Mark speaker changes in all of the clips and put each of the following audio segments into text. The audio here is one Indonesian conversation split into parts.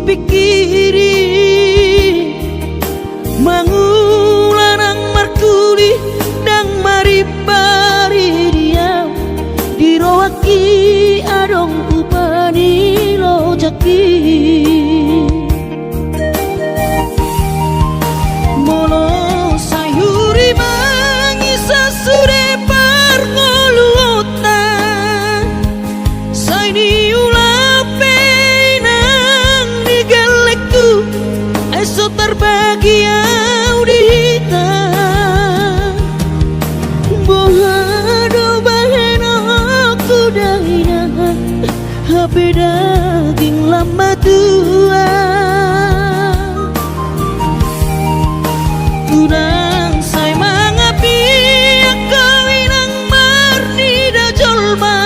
Speaker 1: pikiri mangulanang markuli dang maribari dia dirowaki adong upani lojaki molo sayuri mangisa sure parngoluota saini ulape nang digalekku esok terbahagia udita bohado bahena aku dahina hape daging lama tua kurang say mangapi aku inang marni da jolma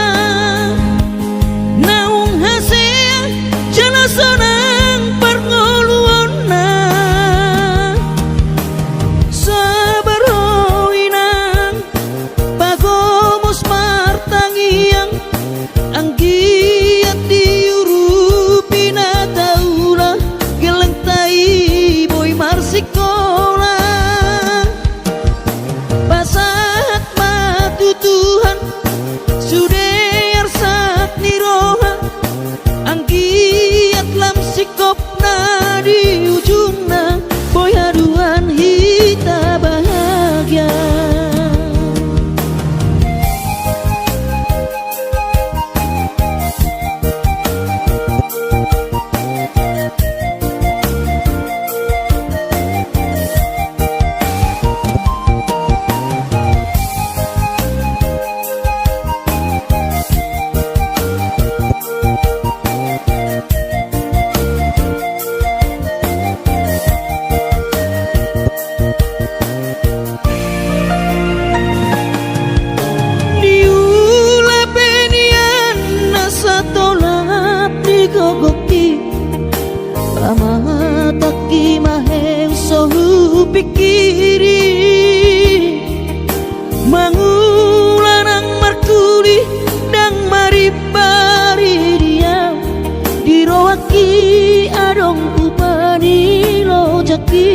Speaker 1: naung hasea jana sonang parngoluona sabar hoinang pagomos martangiang anggiat diurupi na taula geleng tai boy marsikola pasahat matu Tuhan sudah arsak niroha anggiat lam sikopna di ujungna boy aduan hita bahagia Amataki maheng sohu pikiri mangulanang markuli dang maribari dia dirowaki adong upani lojaki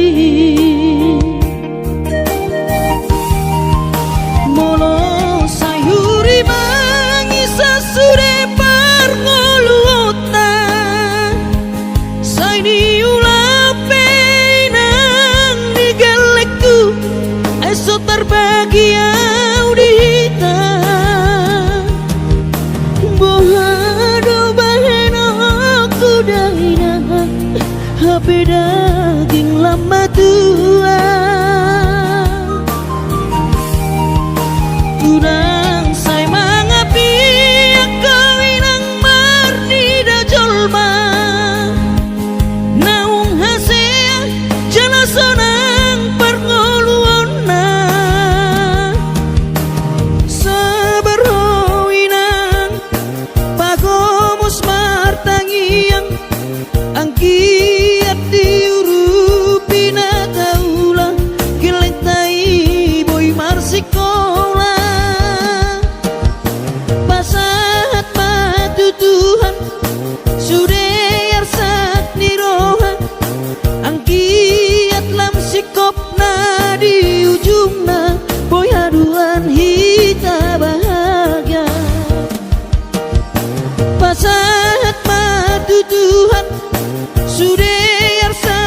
Speaker 1: molo sayuri mangisa sure parngoluota saini ulape nang digalekku esok terbahagia udita bohado bahena aku dahina hape daging lama tua kurang say mangapi aku inang marni da jolma naung hasea jana sonang parngoluona sabar hoinang pagomos martangiang angkiat diurupi na taula geleng tai boy marsikola pasahat matu Tuhan sudah arsak niroha angkiat lam sikopna di ujungna boy aduan hita bahagia pasahat matu Tuhan sudah arsak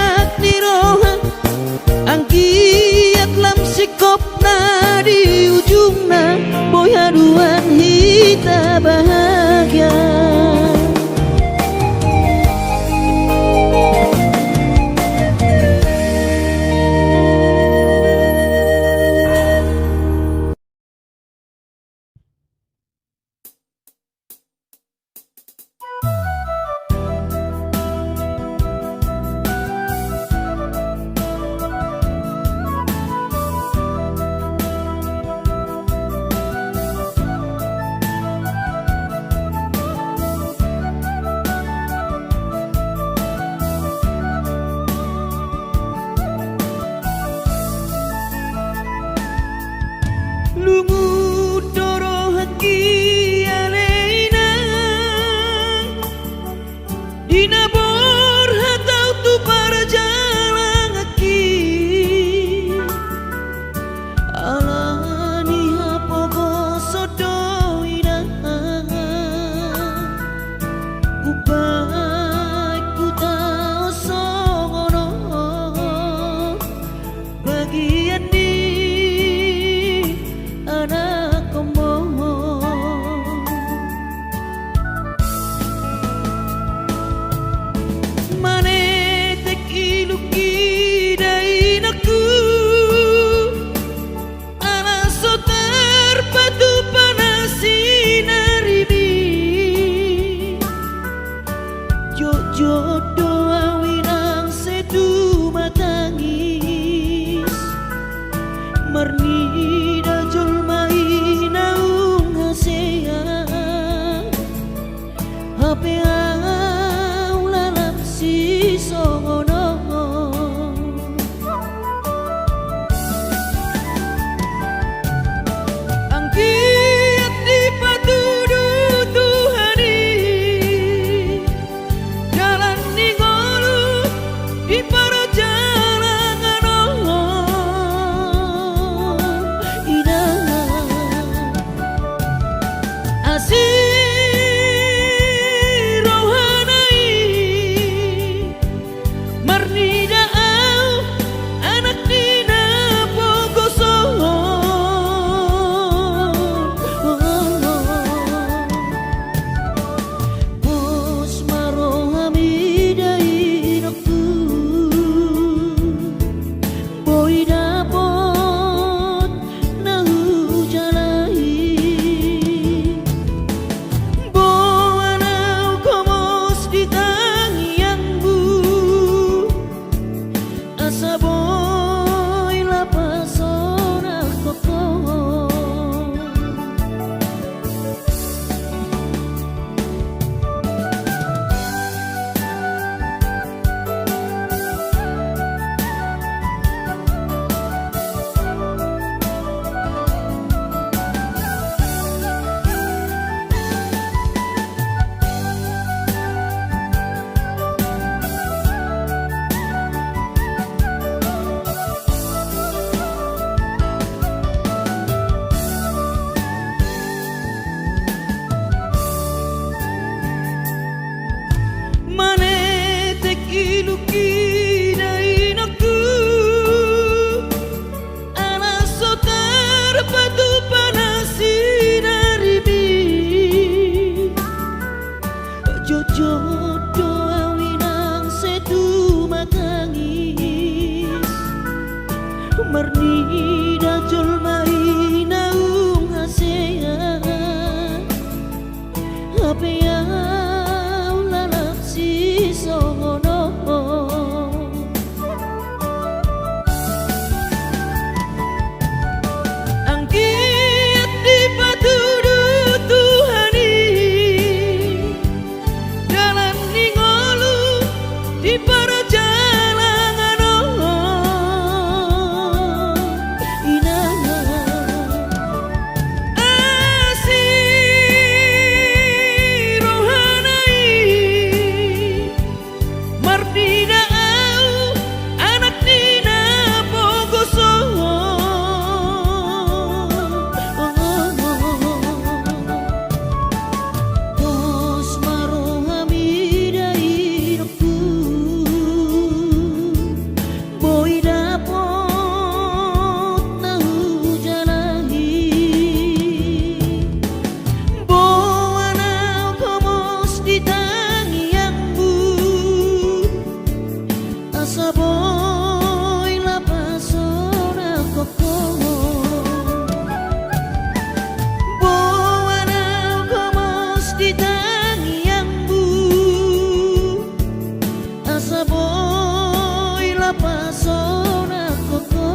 Speaker 1: poi la pasona coco.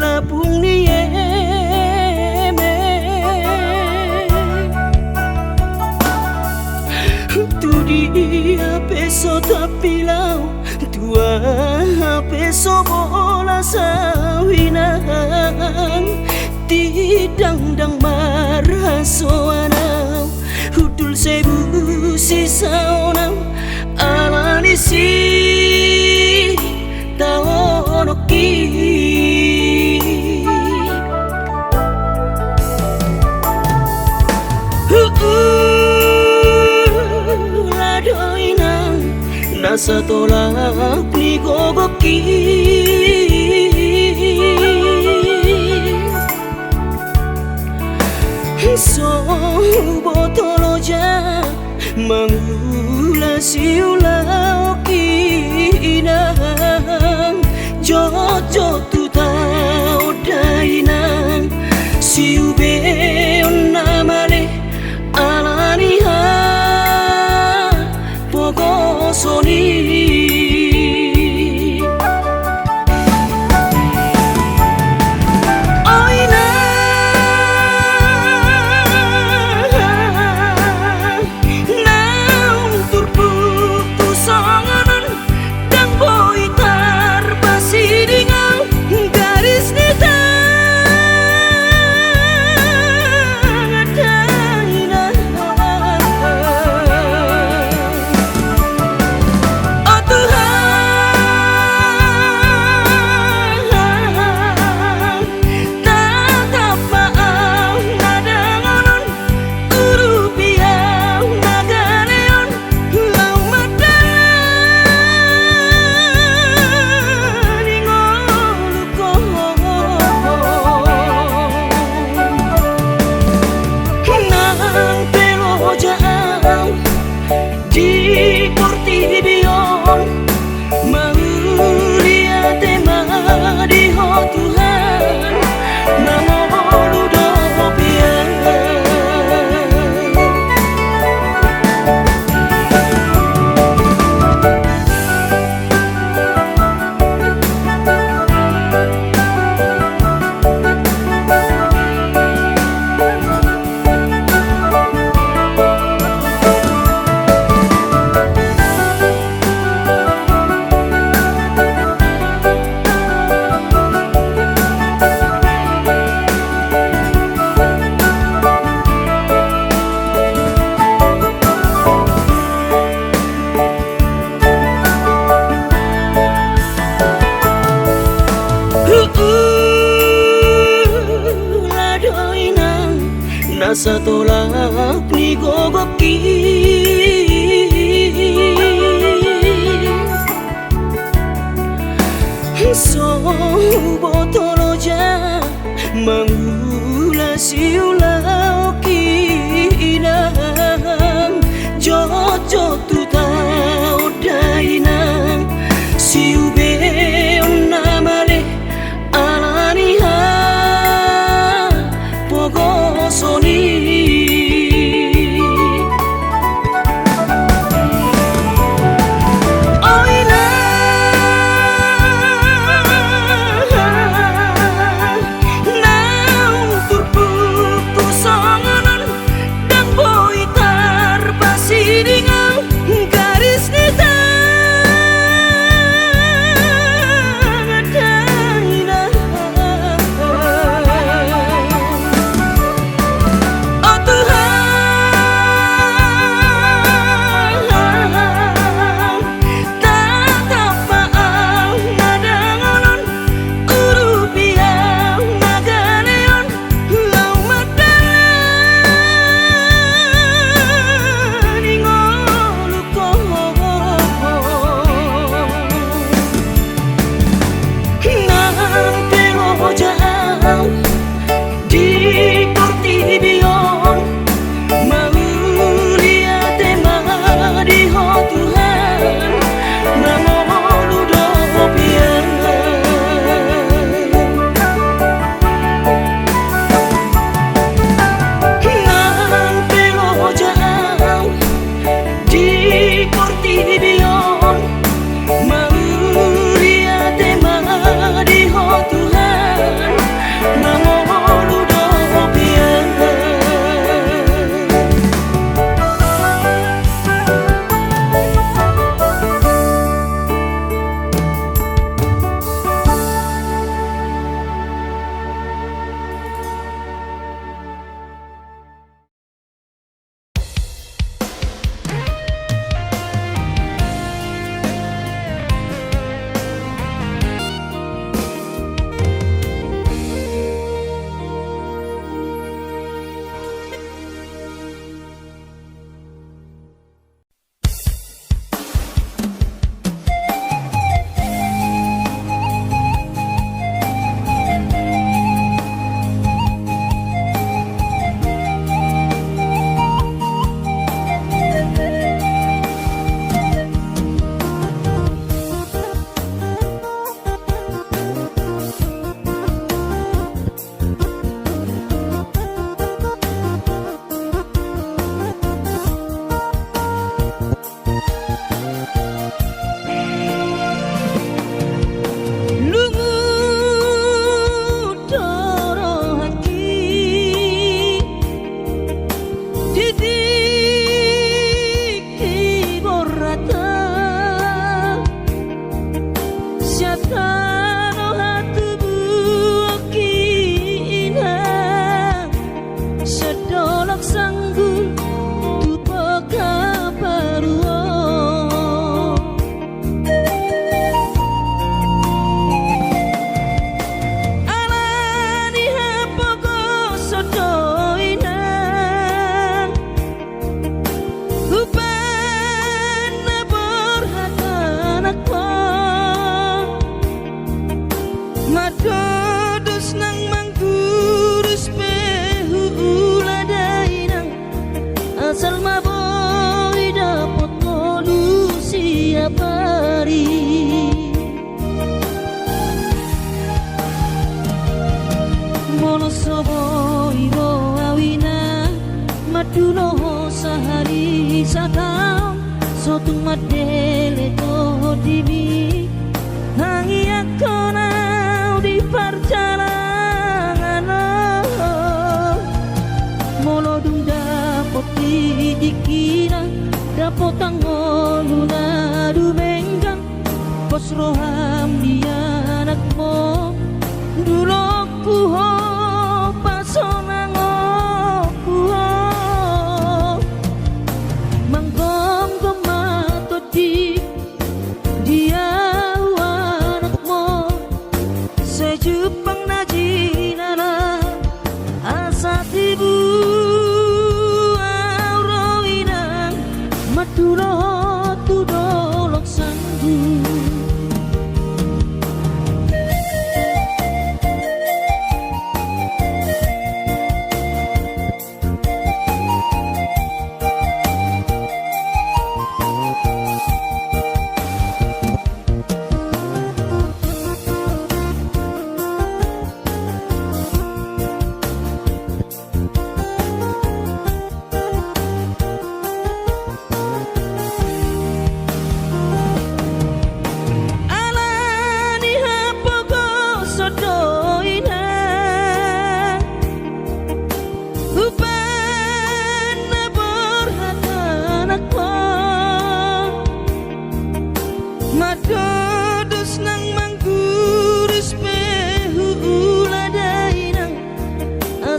Speaker 1: Labung nieme tu dia peso tapi lau tua peso bola sawinang tidang dang marah soanau hudul sebu sisaonau alani si taonoki ladoinang nasa tolak ni gogoki so botoloja mangula siulau kinang jojo tu tau dainang siu beon namale alaniha pogo soni di Portidion Maulia tema di ho Tuhan namo ludopia nasa tolak ni gogoki so botoloja mangula siulau kinang jojo tu tau dainang siu beon namale alaniha pogo soni sobo iro awina maduno sahari satau sotung madele to dimi hangi akonau di perjalanan molo dunda poti dikina dapot angoluna dumenggang pos roham dia anakmu dulu kuho pasonang kuho manggong gemato di dia anakmu sejupang najinana asa tibu auroinang maturo tudolok sanggu.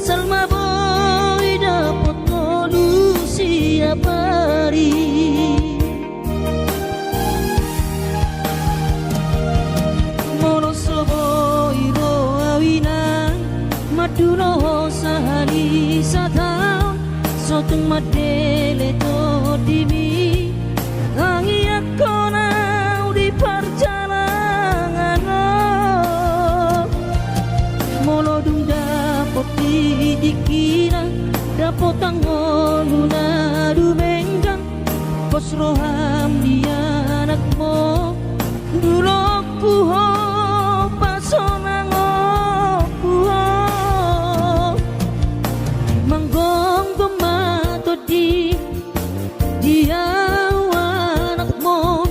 Speaker 1: Asal maboy dapat tolu siap hari mono soboy ro awina maduno sahari satau sotung madele to dimi hangi akonau di perjalanan molo dunda poti dikina dapot angoluna dumenggang pos roham dia anakmu dulu kuho pasonang kuho manggong gemato di dia anakmu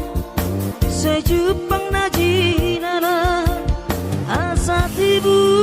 Speaker 1: sejupang najinana asa tibu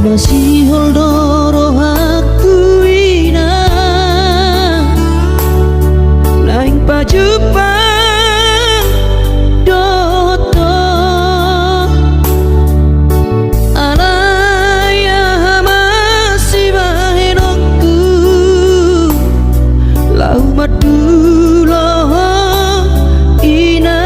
Speaker 1: masih holdoro aku ina laing pajupang doto alaya masih bahenokku lau madulo ina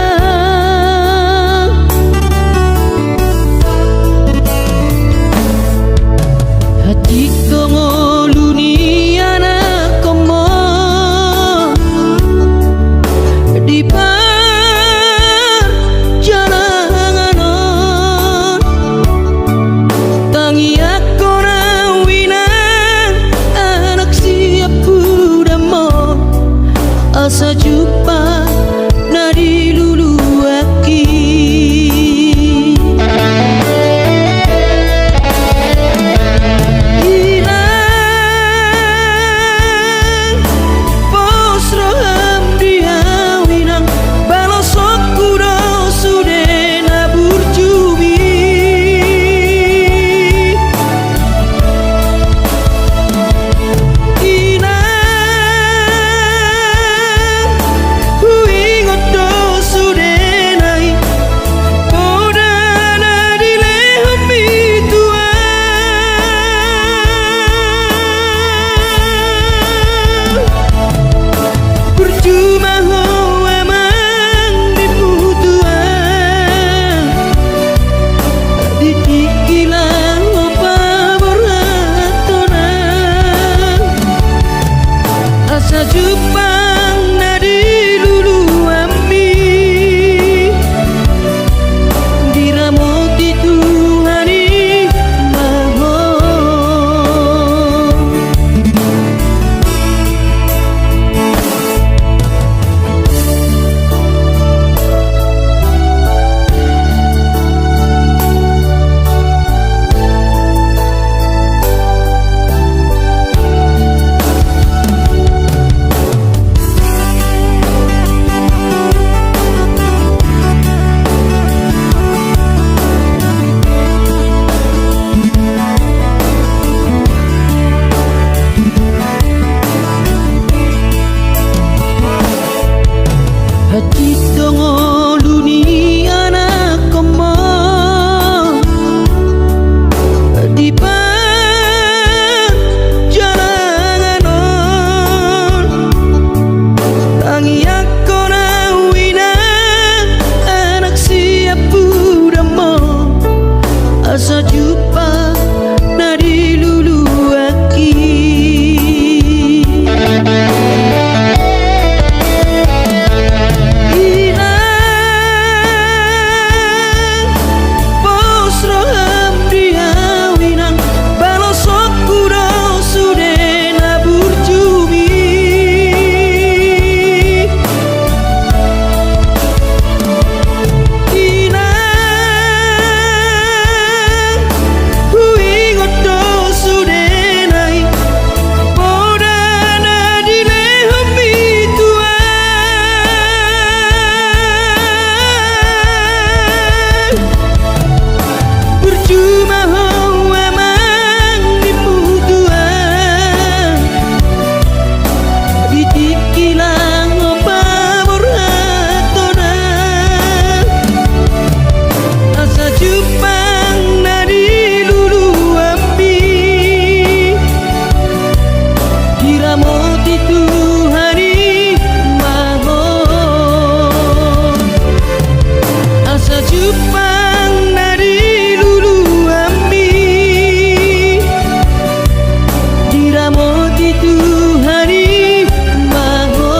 Speaker 1: Upang nari lulu ami diramoti Tuhani maho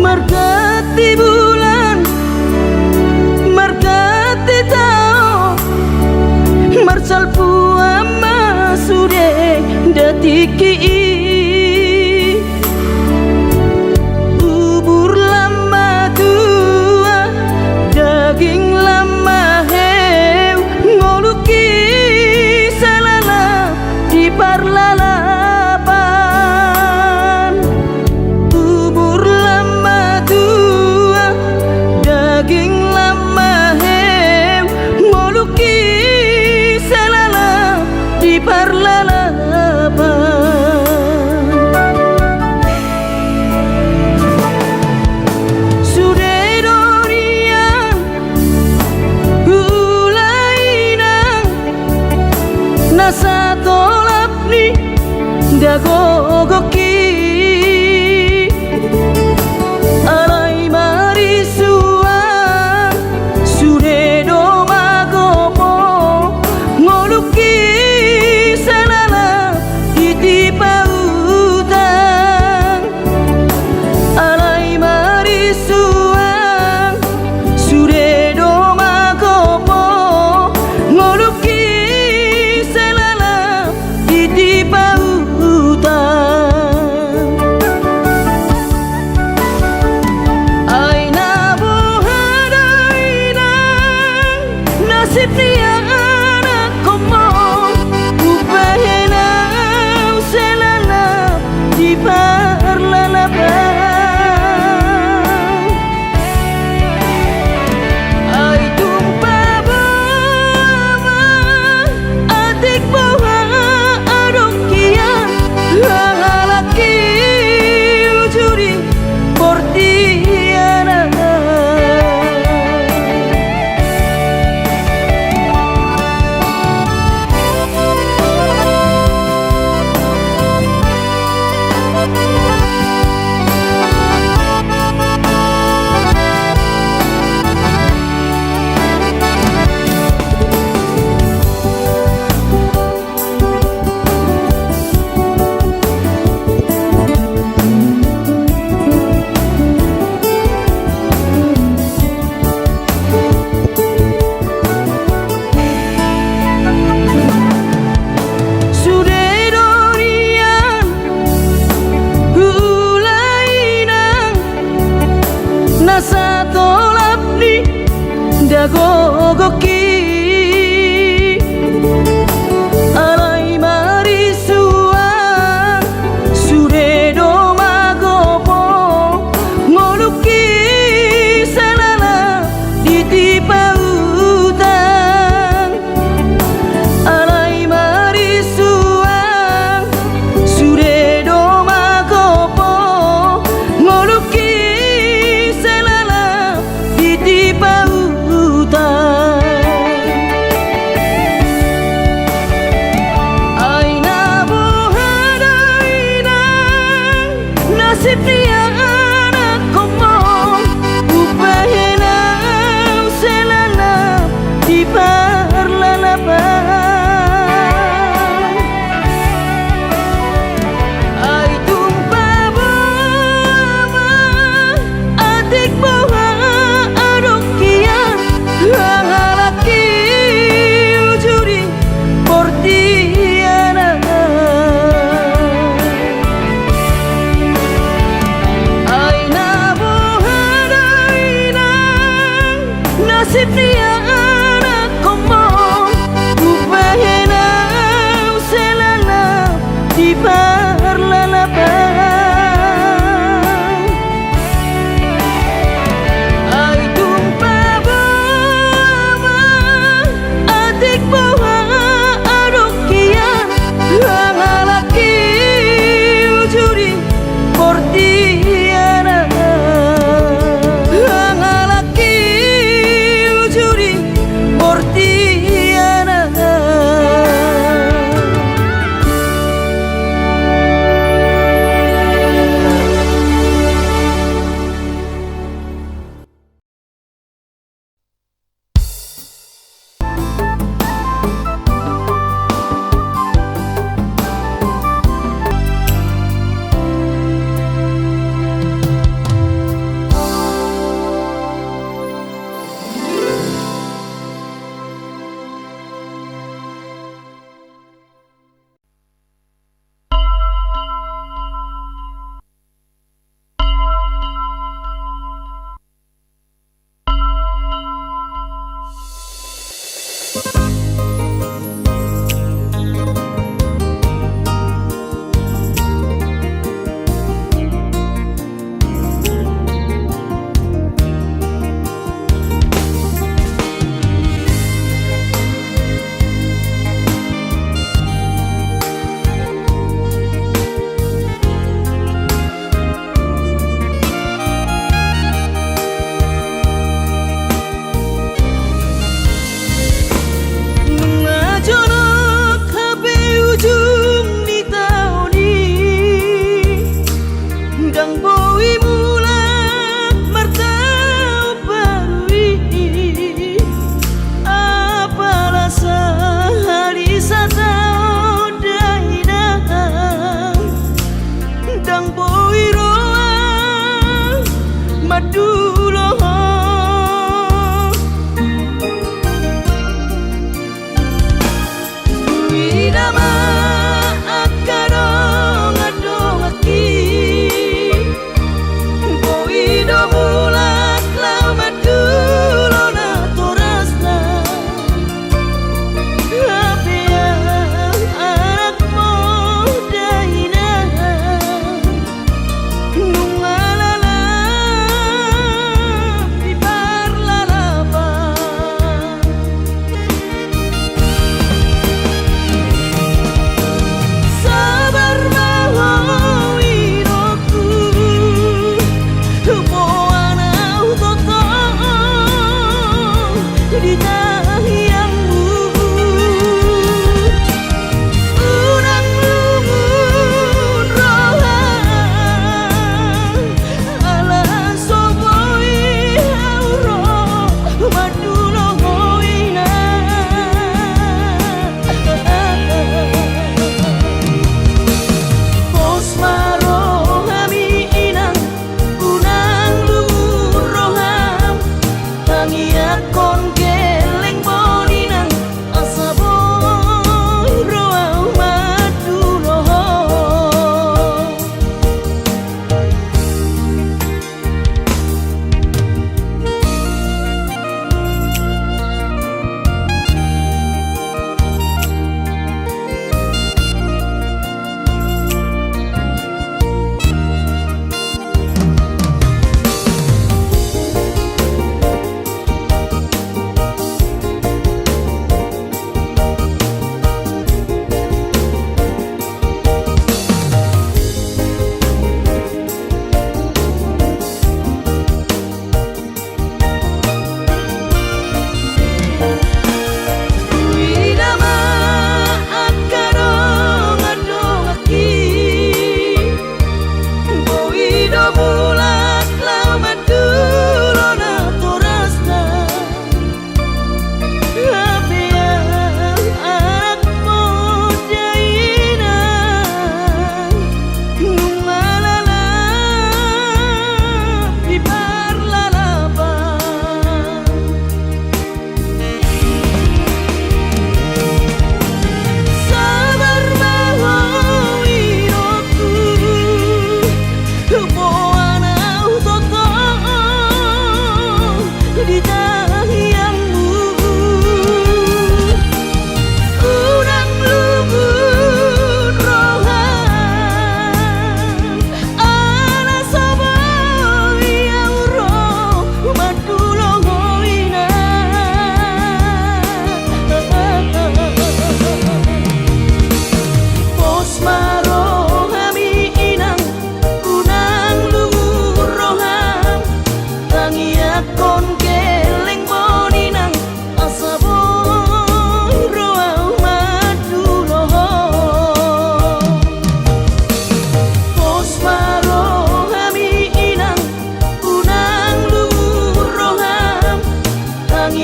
Speaker 1: markati bulan markati tao marsal puama sude datiki ubur lama tua daging lama heu ngoluki salala di parlalapan ubur lama tua daging lama heu ngoluki salala di parlalapan sudedorian ulainang nasa tolap ni dagogoki alai marisuan sudedo magopo ngoluki salala ditipa utang alai marisuan sudedo magopo ngoluki salala ditipa utang ay nabuhadainang nasib niya anak ko mo upahenaw salala di parlalaban ay tumpabama atik bawa adokian lalaki ujuri portiana sudedorian ulainang nasa tolap ni dagogoki alai marisuan sudedo magopo ngoluki salala ditipa utang alai marisuan sudedo magopo ngoluki salala ditipa utang Rihanna como tu pena se la di parla la ay tumpaba adik bawa adokia hangalaki ujuri portiana hangalaki ujuri portiana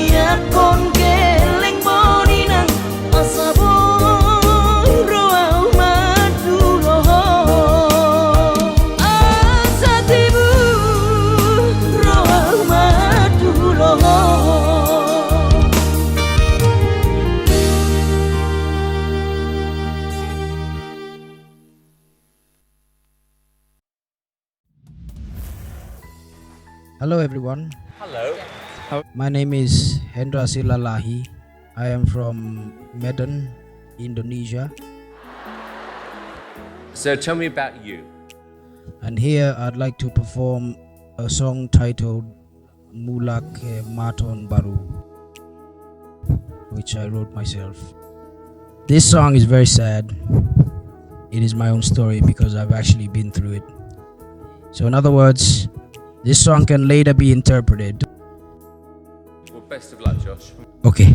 Speaker 1: biar kon keleng bodinan asa boy roa madu loho asa tibu roa madu loho.
Speaker 2: Hello everyone.
Speaker 3: Hello.
Speaker 2: My name is Hendra Silalahi. I am from Medan, Indonesia,
Speaker 3: So tell me about you.
Speaker 2: and here I'd like to perform a song titled Mulak Maton Baru, which I wrote myself. This song is very sad. It is my own story because I've actually been through it. So in other words, this song can later be interpreted.
Speaker 3: Well, best of luck, Josh.
Speaker 2: Okay.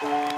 Speaker 3: Thank you.